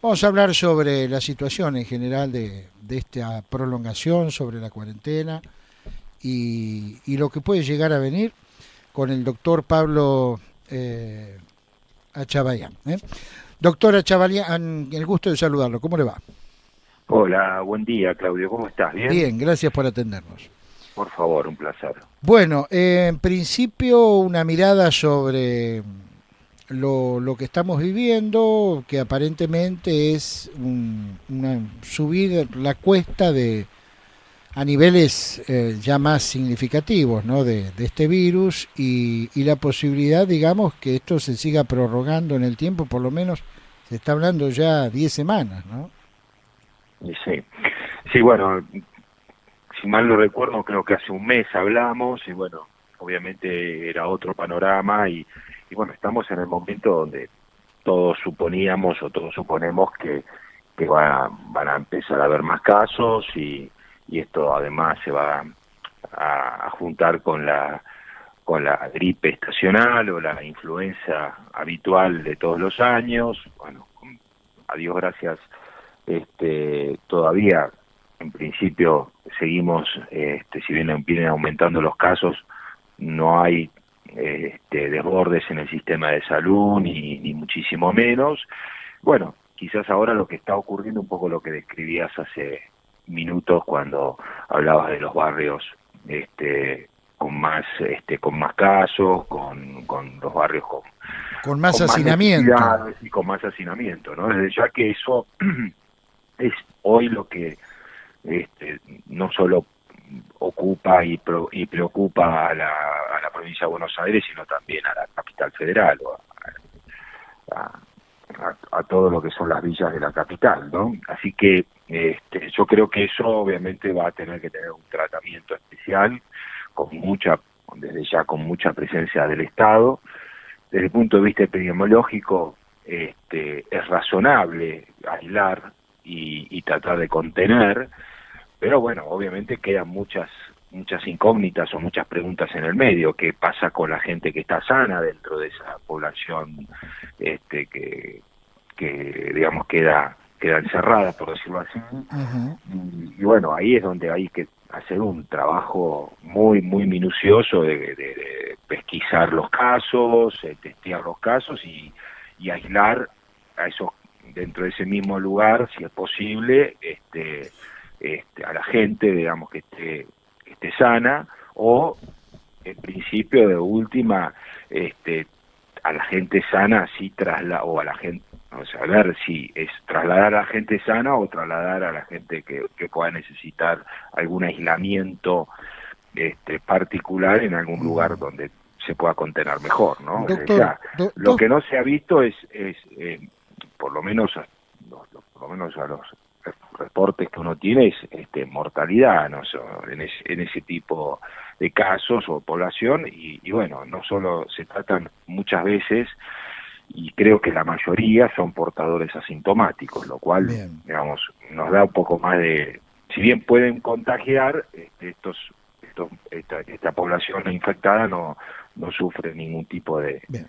Vamos a hablar sobre la situación en general de esta prolongación, sobre la cuarentena y lo que puede llegar a venir con el doctor Pablo Achabayán. Doctor Achabayán, el gusto de saludarlo. ¿Cómo le va? Hola, buen día, Claudio. ¿Cómo estás? ¿Bien? Bien, gracias por atendernos. Por favor, un placer. Bueno, en principio una mirada sobre lo que estamos viviendo, que aparentemente es una subir la cuesta a niveles ya más significativos, ¿no? de este virus y la posibilidad, digamos, que esto se siga prorrogando en el tiempo, por lo menos se está hablando ya 10 semanas, ¿no? Sí, sí, bueno, si mal no recuerdo, creo que hace un mes hablamos y bueno, obviamente era otro panorama y bueno, estamos en el momento donde todos suponíamos o todos suponemos que van a empezar a haber más casos y esto además se va a juntar con la gripe estacional o la influenza habitual de todos los años. Bueno, a Dios gracias, todavía en principio seguimos, si bien vienen aumentando los casos, no hay desbordes en el sistema de salud, ni muchísimo menos. Bueno, quizás ahora lo que está ocurriendo, un poco lo que describías hace minutos cuando hablabas de los barrios con más casos, con los barrios Con más con más hacinamiento. necesidades y con más hacinamiento, ¿no? Desde ya que eso es hoy lo que no solo ocupa y preocupa a la provincia de Buenos Aires, sino también a la capital federal, o a todo lo que son las villas de la capital, ¿no? Así que yo creo que eso obviamente va a tener que tener un tratamiento especial, desde ya con mucha presencia del Estado. Desde el punto de vista epidemiológico, es razonable aislar y tratar de contener, pero bueno, obviamente quedan muchas incógnitas o muchas preguntas en el medio. ¿Qué pasa con la gente que está sana dentro de esa población que digamos queda encerrada, por decirlo así? Ujú. Y bueno, ahí es donde hay que hacer un trabajo muy minucioso de pesquisar los casos, testear los casos y aislar a esos dentro de ese mismo lugar, si es posible, a la gente, digamos, que esté sana, o en principio de última, a la gente sana sí o a la gente, o sea, a ver si es trasladar a la gente sana o trasladar a la gente que pueda necesitar algún aislamiento particular en algún lugar donde se pueda contener mejor, ¿no? O Doctor, sea, lo que no se ha visto es por lo menos por lo menos a los reportes que uno tiene, es mortalidad, ¿no? En ese tipo de casos o población, y bueno, no solo se tratan muchas veces, y creo que la mayoría son portadores asintomáticos, lo cual, bien. digamos, nos da un poco más de, si bien pueden contagiar, esta población infectada no sufre ningún tipo Bien.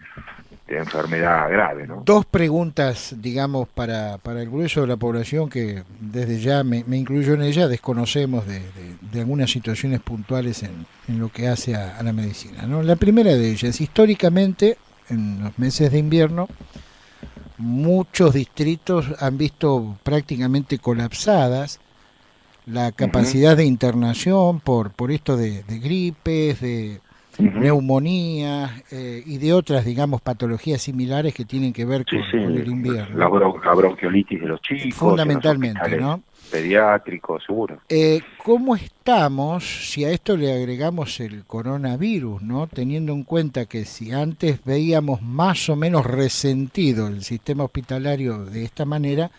de enfermedad grave, ¿no? Dos preguntas, digamos, para el grueso de la población que desde ya me incluyo en ella, desconocemos de algunas situaciones puntuales en lo que hace a la medicina, ¿no? La primera de ellas, históricamente, en los meses de invierno, muchos distritos han visto prácticamente colapsadas la Ujú, capacidad de internación por esto de gripes, de ujú. neumonía y de otras, digamos, patologías similares que tienen que ver Sí, sí, con el invierno, la bronquiolitis de los chicos en los fundamentalmente, hospitales ¿no? pediátricos, seguro. ¿Cómo estamos si a esto le agregamos el coronavirus, ¿no? Teniendo en cuenta que si antes veíamos más o menos resentido el sistema hospitalario de esta manera,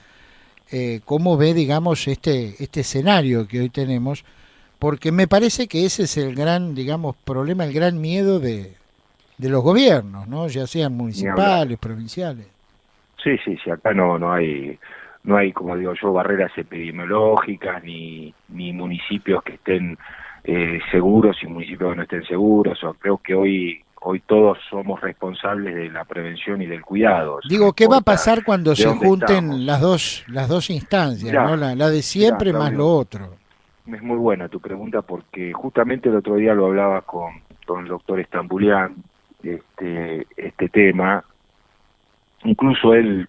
¿cómo ve, digamos, este escenario que hoy tenemos? Porque me parece que ese es el gran, digamos, problema, el gran miedo de los gobiernos, ¿no? Ya sean Ni hablar. municipales, provinciales. Sí, sí, sí, acá no hay, como digo yo, barreras epidemiológicas ni municipios que estén seguros y municipios que no estén seguros. O creo que hoy hoy todos somos responsables de la prevención y del cuidado. O sea, no Digo, ¿qué va a importa pasar cuando de se dónde junten estamos. las dos instancias, ¿no? Mirá, La de mirá, siempre más lo Claudio, otro. es muy buena tu pregunta porque justamente el otro día lo hablaba con el doctor Estambulián, este tema. Incluso él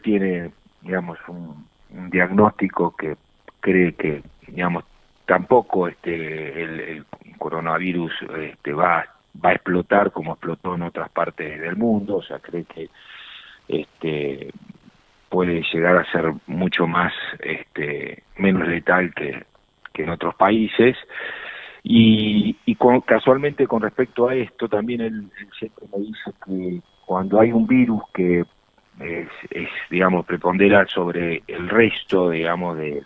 tiene, digamos, un diagnóstico que cree que, digamos, tampoco el coronavirus va a explotar como explotó en otras partes del mundo. O sea, cree que puede llegar a ser mucho más menos letal que en otros países. Casualmente con respecto a esto, también él siempre me dice que cuando hay un virus que digamos, prepondera sobre el resto, digamos, del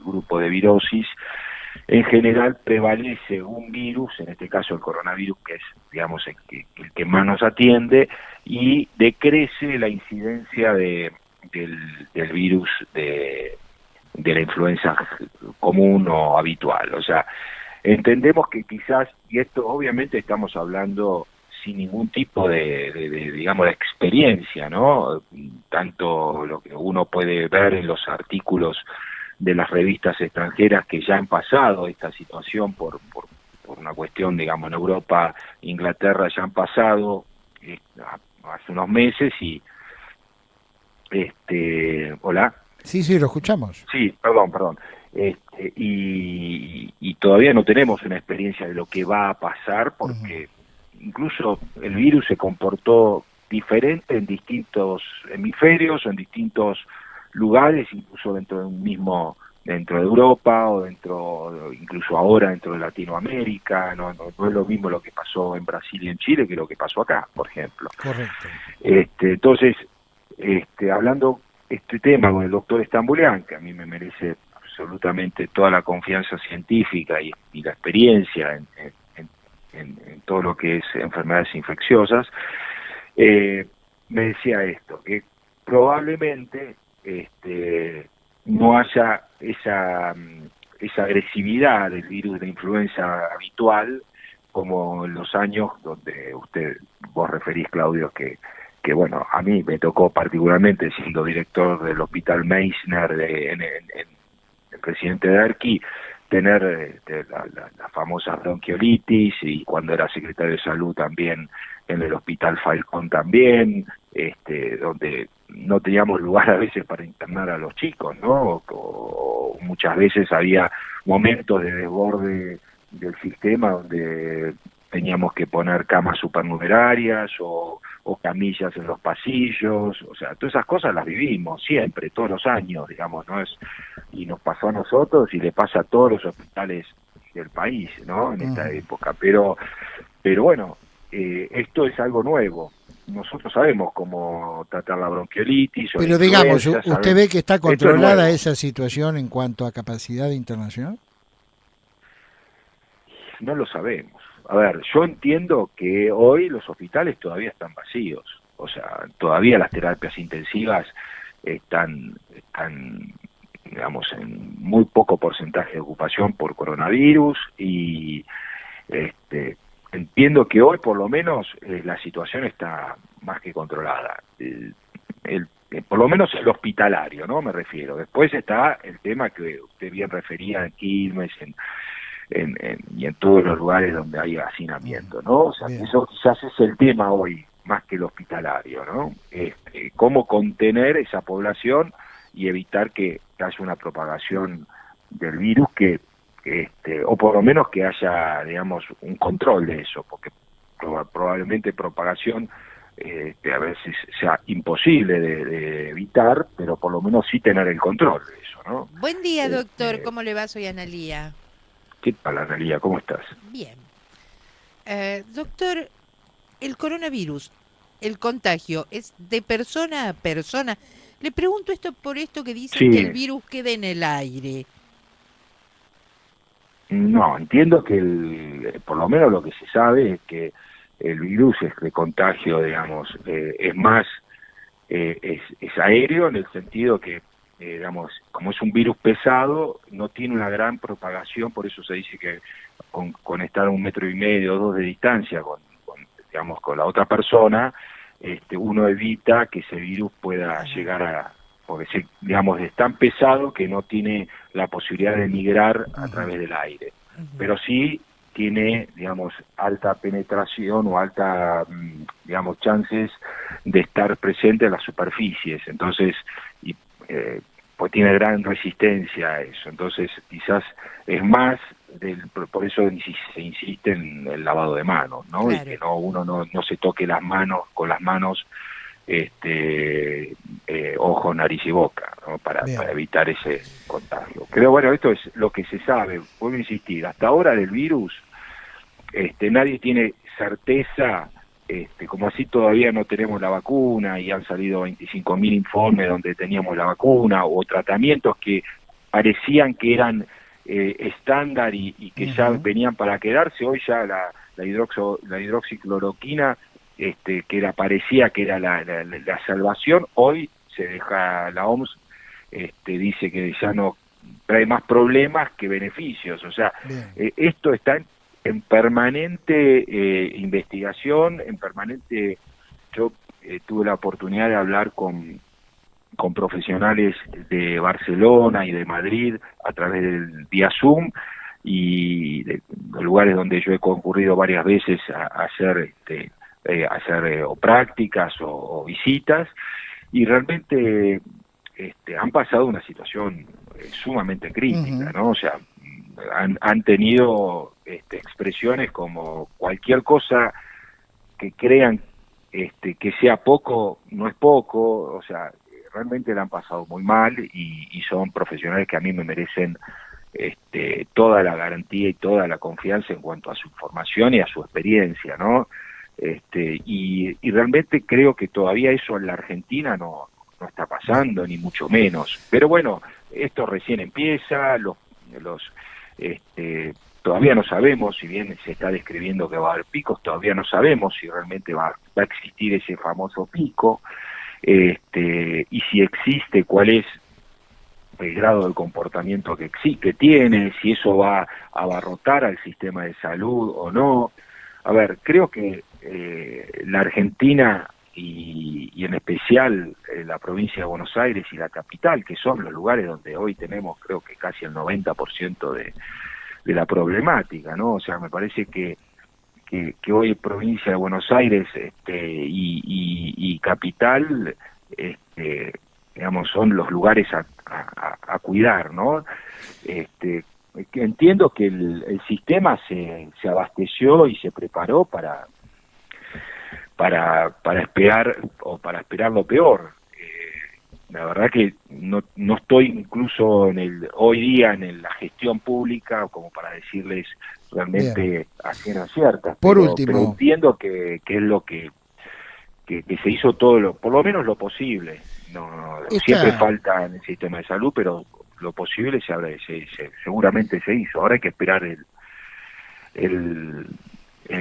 grupo de virosis, en general prevalece un virus, en este caso el coronavirus, que es, digamos, el que más nos atiende, y decrece la incidencia del virus de la influenza común o habitual. O sea, entendemos que quizás, y esto obviamente estamos hablando sin ningún tipo digamos, de experiencia, ¿no? Tanto lo que uno puede ver en los artículos de las revistas extranjeras que ya han pasado esta situación por una cuestión, digamos, en Europa, Inglaterra ya han pasado hace unos meses y, hola. Sí, sí, lo escuchamos. Sí, perdón. Y todavía no tenemos una experiencia de lo que va a pasar porque incluso el virus se comportó diferente en distintos hemisferios o en distintos lugares, incluso dentro de Europa o incluso ahora dentro de Latinoamérica. No es lo mismo lo que pasó en Brasil y en Chile que lo que pasó acá, por ejemplo. Correcto. Entonces, hablando este tema con el doctor Estambulián, que a mí me merece absolutamente toda la confianza científica y la experiencia en todo lo que es enfermedades infecciosas, me decía esto, que probablemente no haya esa agresividad del virus de influenza habitual como en los años donde vos referís, Claudio, que bueno, a mí me tocó particularmente siendo director del Hospital Meissner en el presidente de Arqui, tener la famosa bronquiolitis, y cuando era secretario de salud también en el Hospital Falcón también, donde no teníamos lugar a veces para internar a los chicos, ¿no? O muchas veces había momentos de desborde del sistema donde teníamos que poner camas supernumerarias o camillas en los pasillos. O sea, todas esas cosas las vivimos siempre, todos los años, digamos, ¿no? Y nos pasó a nosotros y le pasa a todos los hospitales del país, ¿no? En esta época. Pero bueno, esto es algo nuevo. Nosotros sabemos cómo tratar la bronquiolitis o la Pero digamos, influenza, ¿usted sabemos. ve que está Esto es controlada nuevo. esa situación en cuanto a capacidad internacional? No lo sabemos. A ver, yo entiendo que hoy los hospitales todavía están vacíos. O sea, todavía las terapias intensivas están digamos, en muy poco porcentaje de ocupación por coronavirus y entiendo que hoy por lo menos la situación está más que controlada. Por lo menos el hospitalario, ¿no? Me refiero. Después está el tema que usted bien refería en Quilmes, y en todos los lugares donde hay hacinamiento, ¿no? O sea, Bien. eso quizás es el tema hoy, más que el hospitalario, ¿no? Cómo contener esa población y evitar que haya una propagación del virus o por lo menos que haya, digamos, un control de eso, porque probablemente propagación a veces sea imposible de evitar, pero por lo menos sí tener el control de eso, ¿no? Buen día, doctor. ¿Cómo le va? Soy Analía. ¿Qué tal, Analía? ¿Cómo estás? Bien. Doctor, el coronavirus, el contagio, ¿es de persona a persona? Le pregunto esto por esto que dicen que el Sí. virus queda en el aire. No, entiendo que por lo menos lo que se sabe es que el virus es de contagio, digamos, es más, es aéreo en el sentido que, digamos, como es un virus pesado, no tiene una gran propagación, por eso se dice que con estar a 1,5 metros o 2 de distancia digamos, con la otra persona, uno evita que ese virus pueda llegar a, porque digamos, es tan pesado que no tiene la posibilidad de migrar a través del aire, pero sí tiene, digamos, alta penetración o alta, digamos, chances de estar presente en las superficies, entonces, pues tiene gran resistencia a eso, entonces quizás es más, por eso se insiste en el lavado de manos, ¿no? Claro. Y que uno no se toque las manos con las manos, ojo, nariz y boca, ¿no? Para evitar ese contagio. Creo, bueno, esto es lo que se sabe, vuelvo a insistir, hasta ahora del virus, nadie tiene certeza, como así todavía no tenemos la vacuna y han salido 25.000 informes donde teníamos la vacuna o tratamientos que parecían que eran estándar y que ya venían para quedarse, hoy ya la hidroxicloroquina, que parecía que era la salvación, hoy se deja, la OMS dice que ya no trae más problemas que beneficios, o sea, esto está en permanente investigación, en permanente, yo tuve la oportunidad de hablar con profesionales de Barcelona y de Madrid a través del vía Zoom y de lugares donde yo he concurrido varias veces a hacer o prácticas o visitas, y realmente han pasado una situación sumamente crítica, ¿no? O sea, han tenido expresiones como cualquier cosa que crean que sea poco, no es poco, o sea, realmente la han pasado muy mal y son profesionales que a mí me merecen toda la garantía y toda la confianza en cuanto a su formación y a su experiencia, ¿no? Y realmente creo que todavía eso en la Argentina no está pasando, ni mucho menos. Pero bueno, esto recién empieza, todavía no sabemos, si bien se está describiendo que va a haber picos, todavía no sabemos si realmente va a existir ese famoso pico, y si existe, cuál es el grado de comportamiento que tiene, si eso va a abarrotar al sistema de salud o no. A ver, creo que la Argentina y en especial la provincia de Buenos Aires y la capital, que son los lugares donde hoy tenemos creo que casi el 90% de la problemática, ¿no? O sea, me parece que hoy provincia de Buenos Aires y capital, digamos, son los lugares a cuidar, ¿no? Entiendo que el sistema se abasteció y se preparó para esperar lo peor. La verdad que no estoy incluso hoy día en la gestión pública como para decirles realmente a ciencia cierta. Por pero último, entiendo que es lo que se hizo todo, por lo menos lo posible. Siempre falta en el sistema de salud, pero lo posible seguramente se hizo. Ahora hay que esperar el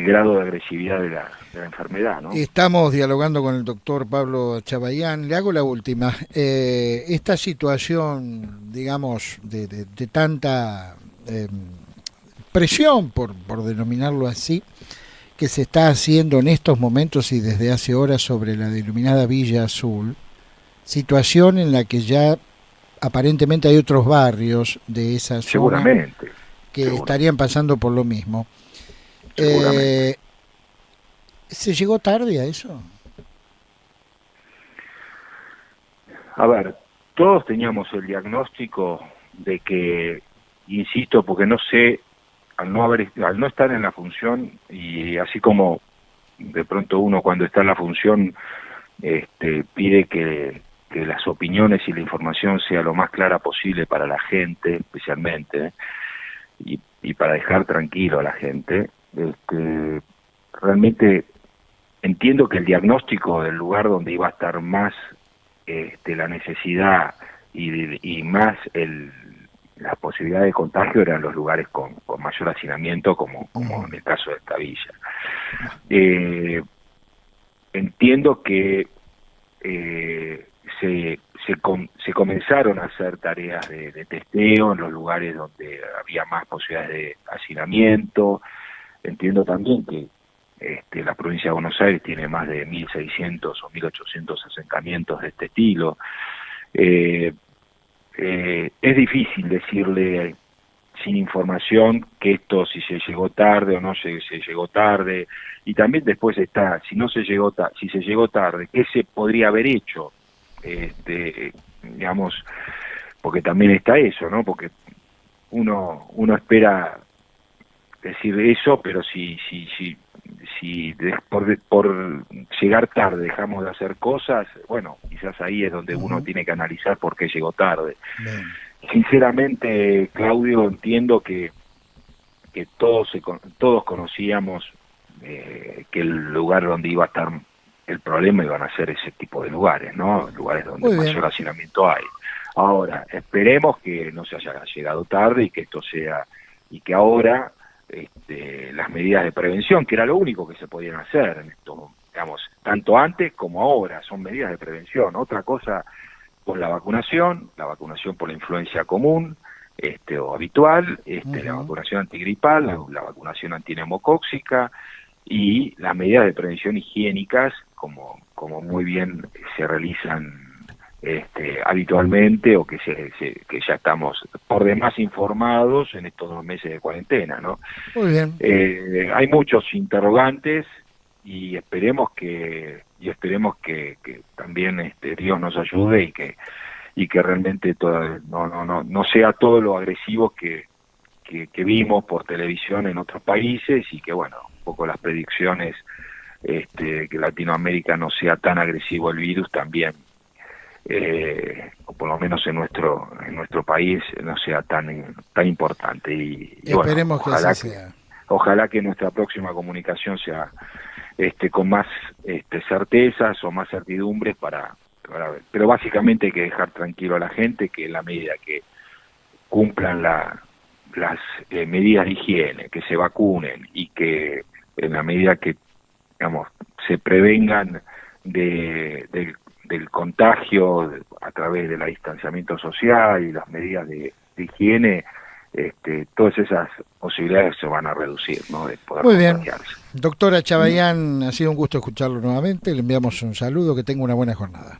grado de agresividad de la enfermedad, ¿no? Estamos dialogando con el doctor Pablo Chabayán. Le hago la última. Esta situación, digamos, de tanta presión, por denominarlo así, que se está haciendo en estos momentos y desde hace horas sobre la denominada Villa Azul, situación en la que ya aparentemente hay otros barrios de esa zona que estarían pasando por lo mismo. ¿Se llegó tarde a eso? A ver, todos teníamos el diagnóstico de que, insisto, porque no sé, al no estar en la función, y así como de pronto uno cuando está en la función pide que las opiniones y la información sea lo más clara posible para la gente, especialmente, y para dejar tranquilo a la gente, realmente entiendo que el diagnóstico del lugar donde iba a estar más la necesidad y más la posibilidad de contagio eran los lugares con mayor hacinamiento, como en el caso de esta villa. Entiendo que se comenzaron a hacer tareas de testeo en los lugares donde había más posibilidades de hacinamiento. Entiendo también que la provincia de Buenos Aires tiene más de 1.600 o 1.800 asentamientos de este estilo. Es difícil decirle sin información que esto, si se llegó tarde o no se llegó tarde, y también después está, si no se llegó si se llegó tarde, ¿qué se podría haber hecho? Digamos, porque también está eso, ¿no? Porque uno espera decir eso, pero si por llegar tarde dejamos de hacer cosas, bueno, quizás ahí es donde uno tiene que analizar por qué llegó tarde. Bien. Sinceramente, Claudio, entiendo que todos conocíamos que el lugar donde iba a estar el problema iban a ser ese tipo de lugares, ¿no? Lugares donde Muy bien. mayor hacinamiento hay. Ahora, esperemos que no se haya llegado tarde y que esto sea, y que ahora las medidas de prevención, que era lo único que se podían hacer en esto, digamos, tanto antes como ahora, son medidas de prevención. Otra cosa con la vacunación por la influencia común, o habitual, la vacunación antigripal, la vacunación antineumocóxica y las medidas de prevención higiénicas, como muy bien se realizan habitualmente, o que ya estamos por demás informados en estos 2 meses de cuarentena, ¿no? Muy bien. Hay muchos interrogantes y esperemos que también Dios nos ayude y que realmente no sea todo lo agresivo que vimos por televisión en otros países, y que bueno, un poco las predicciones que Latinoamérica no sea tan agresivo el virus también, o por lo menos en nuestro país no sea tan importante, y Esperemos bueno, que así sea. Ojalá que nuestra próxima comunicación sea con más certezas o más certidumbres para ver. Pero básicamente hay que dejar tranquilo a la gente, que en la medida que cumplan las medidas de higiene, que se vacunen, y que en la medida que, digamos, se prevengan del contagio a través del distanciamiento social y las medidas de higiene, todas esas posibilidades se van a reducir, ¿no? De poder Muy bien. contagiarse. Doctora Chabayán, ha sido un gusto escucharlo nuevamente. Le enviamos un saludo, que tenga una buena jornada.